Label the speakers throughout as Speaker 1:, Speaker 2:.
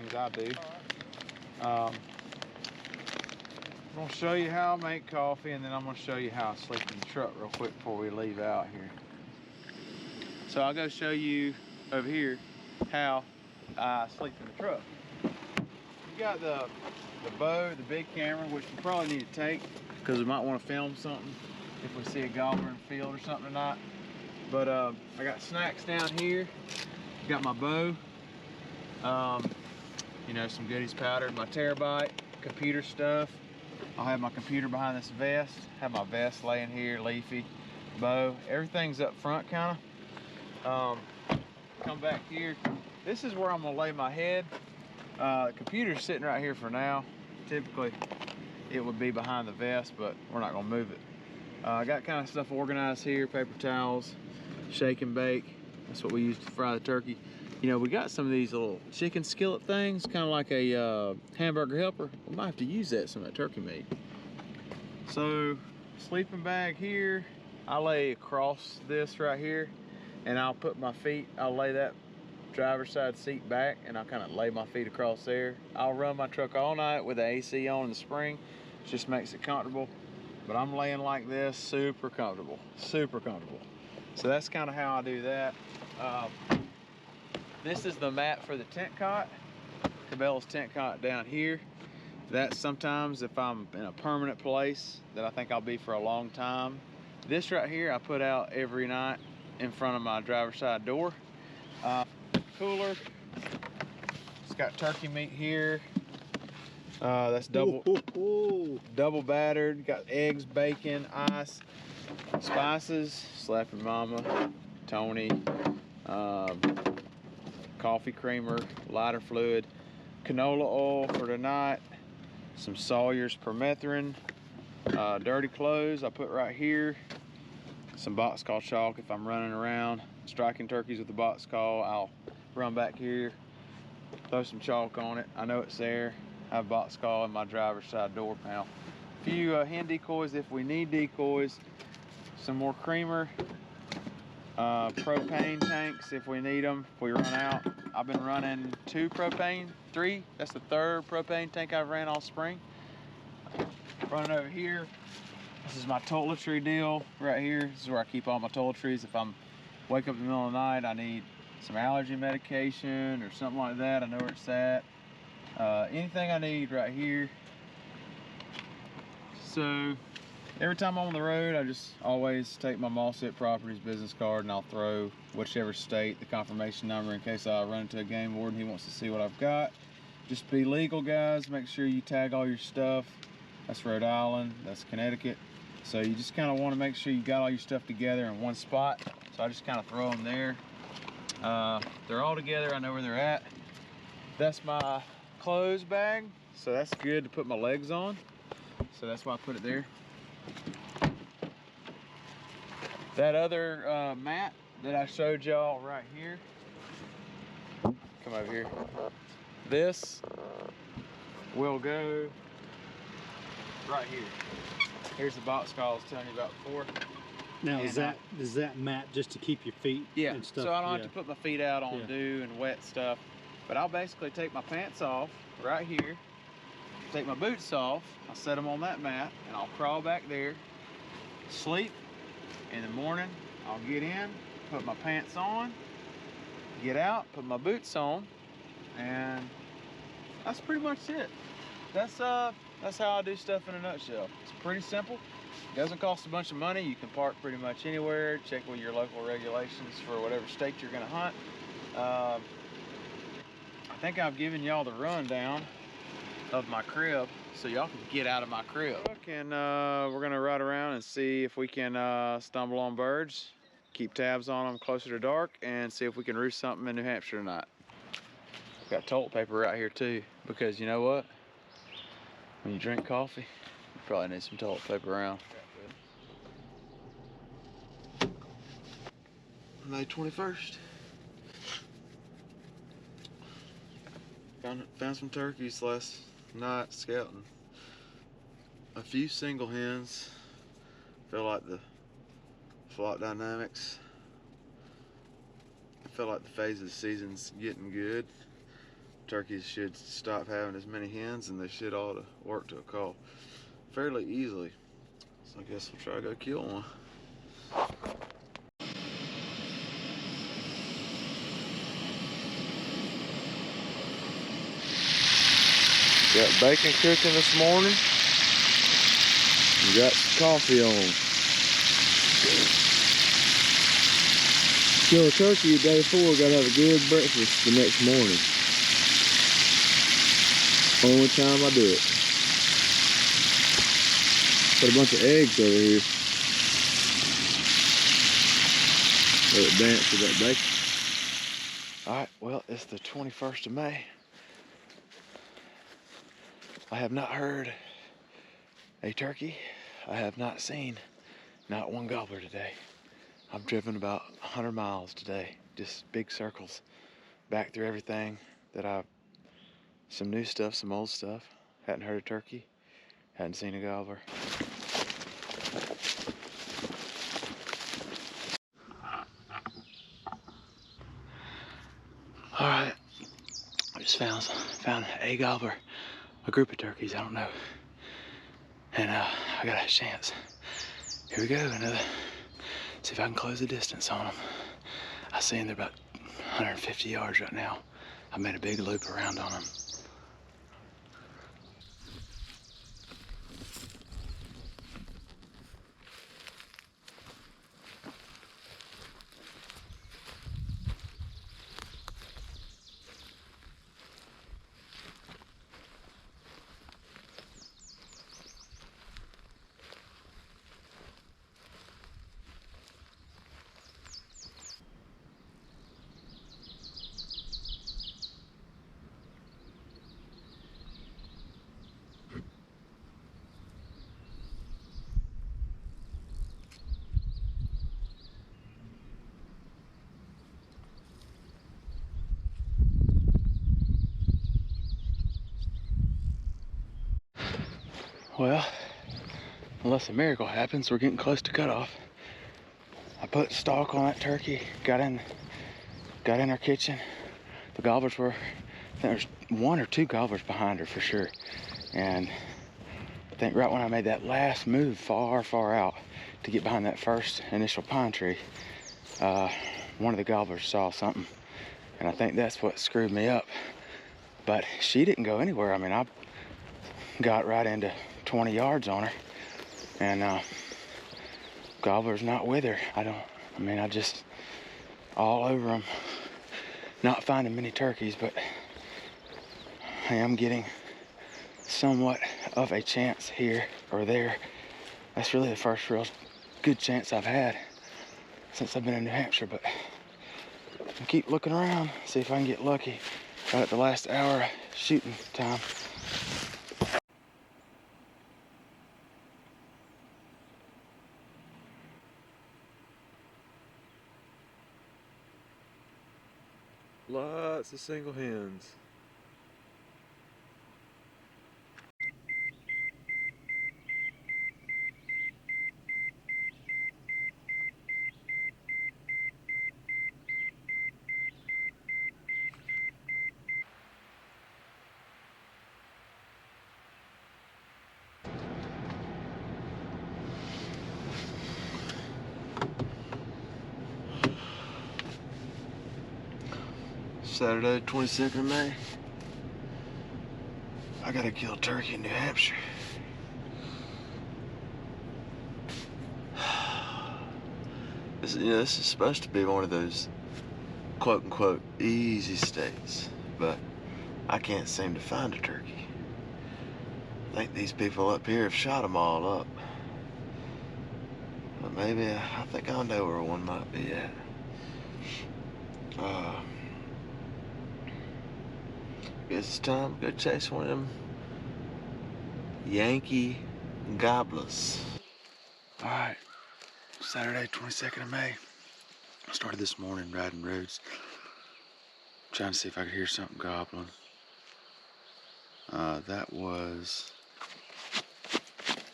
Speaker 1: things I do. I'm gonna show you how I make coffee, and then I'm gonna show you how I sleep in the truck real quick before we leave out here. So I'll go show you over here how I sleep in the truck. You got the bow, the big camera, which we probably need to take because we might want to film something if we see a gobbler in the field or something tonight. But I got snacks down here. Got my bow, you know, some goodies powdered, my terabyte, computer stuff. I'll have my computer behind this vest, have my vest laying here, leafy, bow, everything's up front kind of. Come back here. This is where I'm gonna lay my head. The computer's sitting right here for now. Typically it would be behind the vest, but we're not gonna move it. I got kind of stuff organized here, paper towels, shake and bake. That's what we use to fry the turkey. You know, we got some of these little chicken skillet things, kind of like a hamburger helper. We might have to use that, some of that turkey meat. So, sleeping bag here, I lay across this right here, and I'll put my feet, I'll lay that driver's side seat back, and I'll kind of lay my feet across there. I'll run my truck all night with the AC on in the spring. It just makes it comfortable. But I'm laying like this, super comfortable, super comfortable. So that's kind of how I do that. This is the mat for the tent cot. Cabela's tent cot down here. That's sometimes if I'm in a permanent place that I think I'll be for a long time. This right here I put out every night in front of my driver's side door. Cooler. It's got turkey meat here. That's double battered. Got eggs, bacon, ice, spices, Slapping Mama, Tony, coffee creamer, lighter fluid, canola oil for tonight, some Sawyer's permethrin, dirty clothes I put right here, some box call chalk if I'm running around striking turkeys with the box call. I'll run back here, throw some chalk on it. I know it's there. I have box call in my driver's side door panel. A few hen decoys if we need decoys, some more creamer, propane tanks if we need them, if we run out. I've been running 3. That's the 3rd propane tank I've ran all spring. Running over here, this is my toiletry deal right here. This is where I keep all my toiletries. If I'm wake up in the middle of the night, I need some allergy medication or something like that, I know where it's at. Anything I need right here. So every time I'm on the road, I just always take my Mossett Properties business card and I'll throw whichever state the confirmation number in case I run into a game warden. He wants to see what I've got. Just be legal, guys. Make sure you tag all your stuff. That's Rhode Island, that's Connecticut. So you just kind of want to make sure you got all your stuff together in one spot. So I just kind of throw them there. They're all together, I know where they're at. That's my clothes bag, so that's good to put my legs on. So that's why I put it there. That other mat that I showed y'all right here, come over here. This will go right here. Here's the box call I was telling you about before.
Speaker 2: Now, is that mat just to keep your feet and stuff?
Speaker 1: So I don't have to put my feet out on dew and wet stuff. But I'll basically take my pants off right here, take my boots off, I'll set them on that mat, and I'll crawl back there, sleep. In the morning, I'll get in, put my pants on, get out, put my boots on, and that's pretty much it. That's how I do stuff in a nutshell. It's pretty simple. It doesn't cost a bunch of money. You can park pretty much anywhere. Check with your local regulations for whatever state you're gonna hunt. I think I've given y'all the rundown of my crib so y'all can get out of my crib. And we're gonna ride around and see if we can stumble on birds, keep tabs on them closer to dark, and see if we can roost something in New Hampshire tonight. Got toilet paper right here too, because you know what? When you drink coffee, you probably need some toilet paper around. May 21st. Found some turkeys last night scouting. A few single hens. Feel like the flock dynamics. I feel like the phase of the season's getting good. turkeys should stop having as many hens, and they should all to work to a call fairly easily. So I guess we'll try to go kill one. Got bacon cooking this morning. We got coffee on. Kill a turkey the day before, gotta have a good breakfast the next morning. Only time I do it. Put a bunch of eggs over here. Let it dance with that bacon. Alright, well, it's the 21st of May. I have not heard a turkey. I have not seen not one gobbler today. I've driven about 100 miles today, just big circles, back through everything some new stuff, some old stuff. Hadn't heard a turkey, hadn't seen a gobbler. All right, I just found a gobbler, a group of turkeys, I don't know. And I got a chance. Here we go, see if I can close the distance on them. I see they're about 150 yards right now. I made a big loop around on them. Well, unless a miracle happens, we're getting close to cutoff. I put stalk on that turkey, got in our kitchen. The gobblers were, I think there's 1 or 2 gobblers behind her for sure. And I think right when I made that last move far, far out to get behind that first initial pine tree, one of the gobblers saw something. And I think that's what screwed me up. But she didn't go anywhere. I mean, I got right into 20 yards on her, and gobbler's not with her. I just all over them. Not finding many turkeys, but I am getting somewhat of a chance here or there. That's really the first real good chance I've had since I've been in New Hampshire, but I'll keep looking around, see if I can get lucky. Right at the last hour shooting time. Lots of single hens. Saturday, 22nd of May. I gotta kill a turkey in New Hampshire. This is supposed to be one of those quote unquote easy states, but I can't seem to find a turkey. I think these people up here have shot them all up. But maybe, I think I know where one might be at. Guess it's time to go chase one of them Yankee gobblers. All right, Saturday, 22nd of May. I started this morning riding roads, trying to see if I could hear something gobbling. That was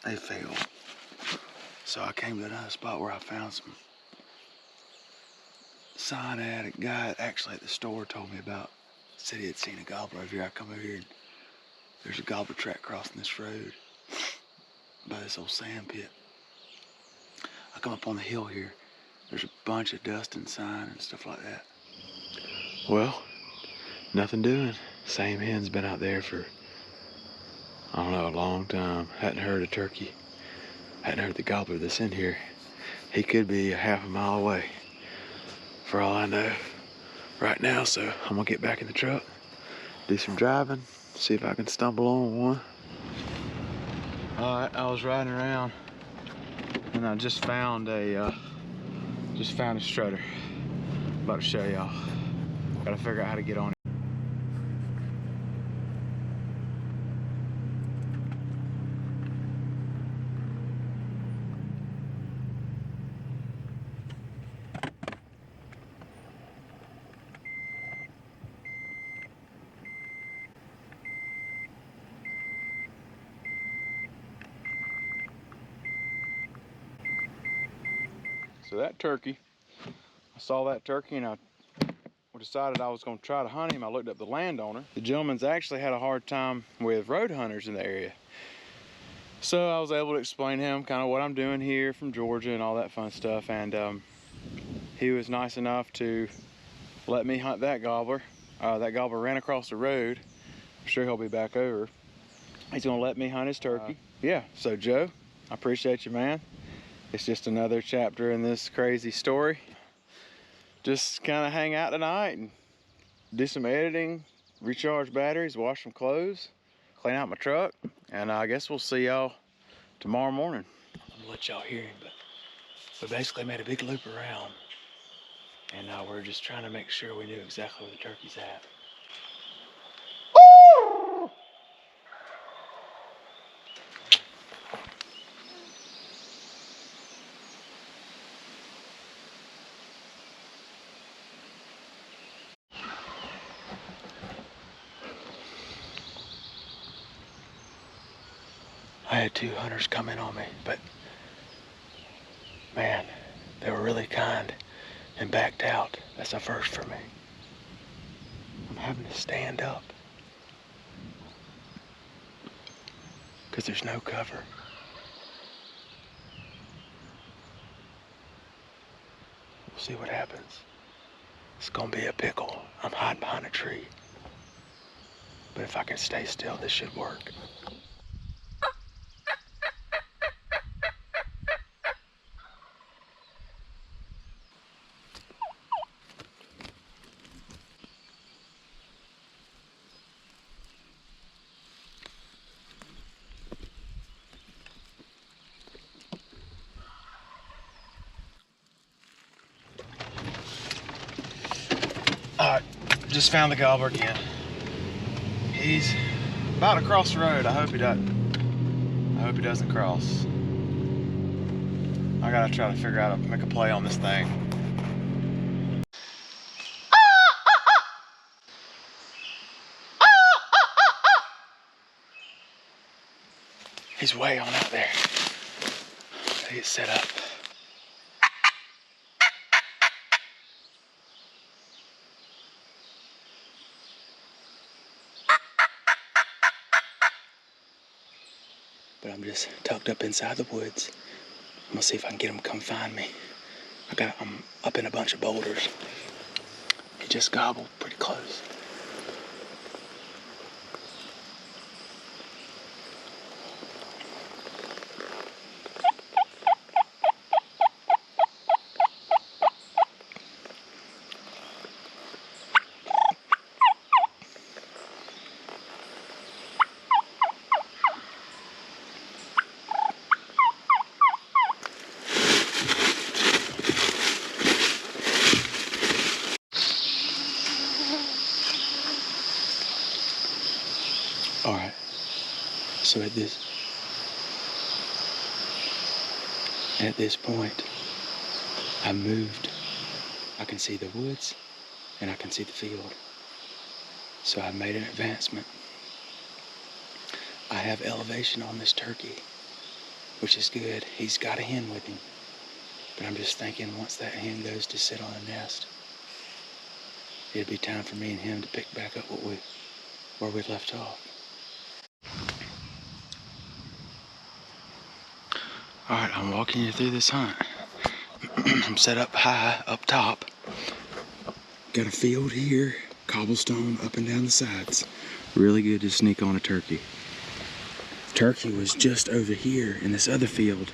Speaker 1: a fail. So I came to another spot where I found some sign ad. A guy actually at the store told me about
Speaker 3: said he had seen a gobbler over here. I come over here and there's a gobbler track crossing this road by this old sand pit. I come up on the hill here. There's a bunch of dust and sign and stuff like that. Well, nothing doing. Same hen's been out there for, I don't know, a long time. Hadn't heard a turkey. Hadn't heard the gobbler that's in here. He could be a half a mile away, for all I know, right now. So I'm gonna get back in the truck, do some driving, see if I can stumble on one.
Speaker 1: All right, I was riding around and I just found a strutter. About to show y'all. Gotta figure out how to get on it. So that turkey, I saw that turkey and I decided I was going to try to hunt him. I looked up the landowner. The gentleman's actually had a hard time with road hunters in the area. So I was able to explain to him kind of what I'm doing here from Georgia and all that fun stuff. And he was nice enough to let me hunt that gobbler. That gobbler ran across the road. I'm sure he'll be back over. He's going to let me hunt his turkey. Yeah, so Joe, I appreciate you, man. It's just another chapter in this crazy story. Just kind of hang out tonight and do some editing, recharge batteries, wash some clothes, clean out my truck, and I guess we'll see y'all tomorrow morning.
Speaker 3: I'm gonna let y'all hear him, but we basically made a big loop around, and we're just trying to make sure we knew exactly where the turkey's at. I had 2 hunters come in on me, but man, they were really kind and backed out. That's a first for me. I'm having to stand up because there's no cover. We'll see what happens. It's gonna be a pickle. I'm hiding behind a tree. But if I can stay still, this should work.
Speaker 1: Just found the gobbler again. He's about to cross the road. I hope he doesn't. I hope he doesn't cross. I gotta try to figure out how to make a play on this thing.
Speaker 3: He's way on out there. He's set up. But I'm just tucked up inside the woods. I'm gonna see if I can get him to come find me. I'm up in a bunch of boulders. He just gobbled pretty close. All right, so at this point, I moved. I can see the woods and I can see the field. So I made an advancement. I have elevation on this turkey, which is good. He's got a hen with him, but I'm just thinking once that hen goes to sit on a nest, it'd be time for me and him to pick back up where we left off. Alright, I'm walking you through this hunt. I'm set up high, up top. Got a field here, cobblestone up and down the sides. Really good to sneak on a turkey. Turkey was just over here in this other field.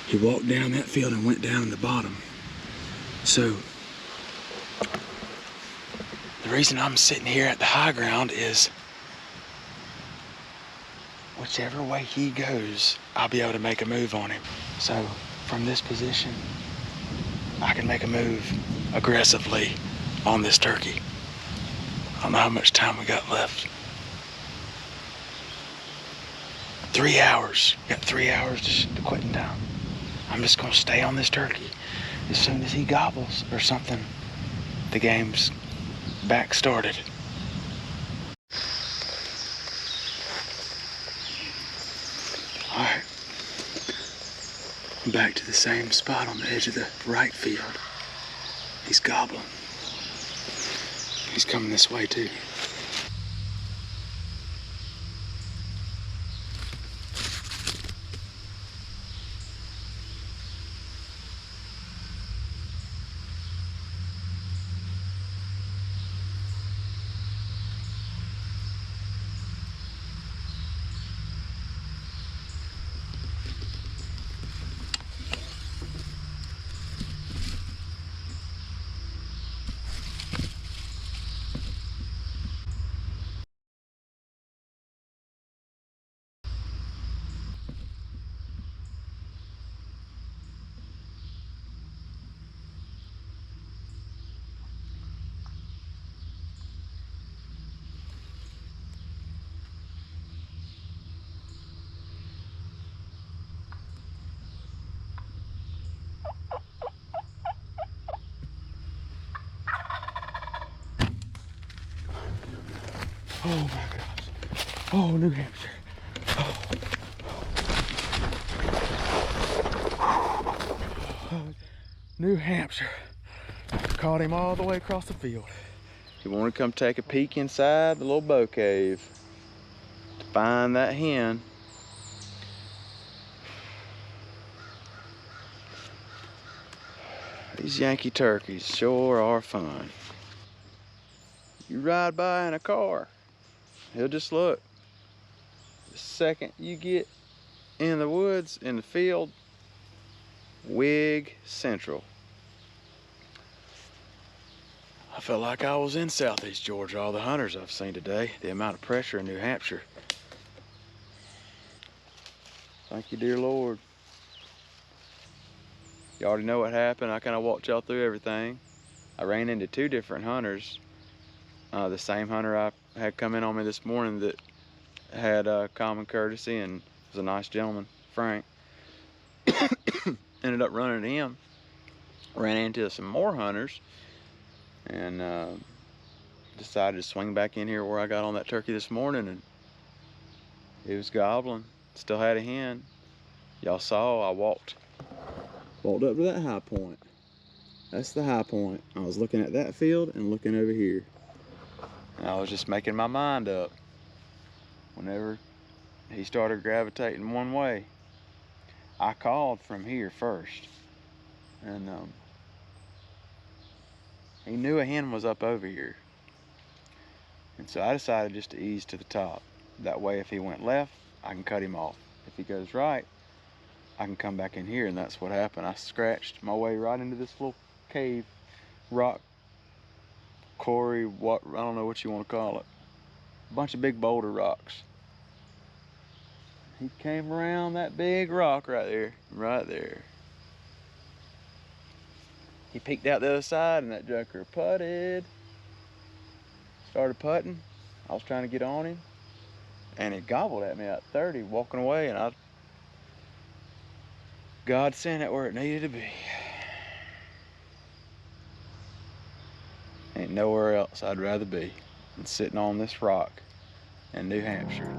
Speaker 3: He walked down that field and went down in the bottom. So, the reason I'm sitting here at the high ground is whichever way he goes, I'll be able to make a move on him. So, from this position, I can make a move aggressively on this turkey. I don't know how much time we got left. 3 hours. Got 3 hours to quitting time. I'm just gonna stay on this turkey. As soon as he gobbles or something, the game's back started. Alright. I'm back to the same spot on the edge of the right field. He's gobbling. He's coming this way too. Oh my gosh. Oh, New Hampshire. Oh. New Hampshire. Caught him all the way across the field. You want to come take a peek inside the little bow cave to find that hen. These Yankee turkeys sure are fun. You ride by in a car, he'll just look. The second you get in the woods, in the field, Wig Central. I felt like I was in Southeast Georgia, all the hunters I've seen today, the amount of pressure in New Hampshire. Thank you, dear Lord. You already know what happened. I kind of walked y'all through everything. I ran into 2 different hunters. The same hunter I had come in on me this morning that had common courtesy and was a nice gentleman, Frank. Ended up running into him. Ran into some more hunters and decided to swing back in here where I got on that turkey this morning, and it was gobbling. Still had a hen. Y'all saw I walked up to that high point. That's the high point. I was looking at that field and looking over here. And I was just making my mind up. Whenever he started gravitating one way, I called from here first. And he knew a hen was up over here. And so I decided just to ease to the top. That way if he went left, I can cut him off. If he goes right, I can come back in here, and that's what happened. I scratched my way right into this little cave, rock, quarry, what, I don't know what you want to call it. A bunch of big boulder rocks. He came around that big rock right there, right there. He peeked out the other side, and that joker putted. Started putting. I was trying to get on him, and he gobbled at me at 30, walking away, and God sent it where it needed to be. Ain't nowhere else I'd rather be than sitting on this rock in New Hampshire.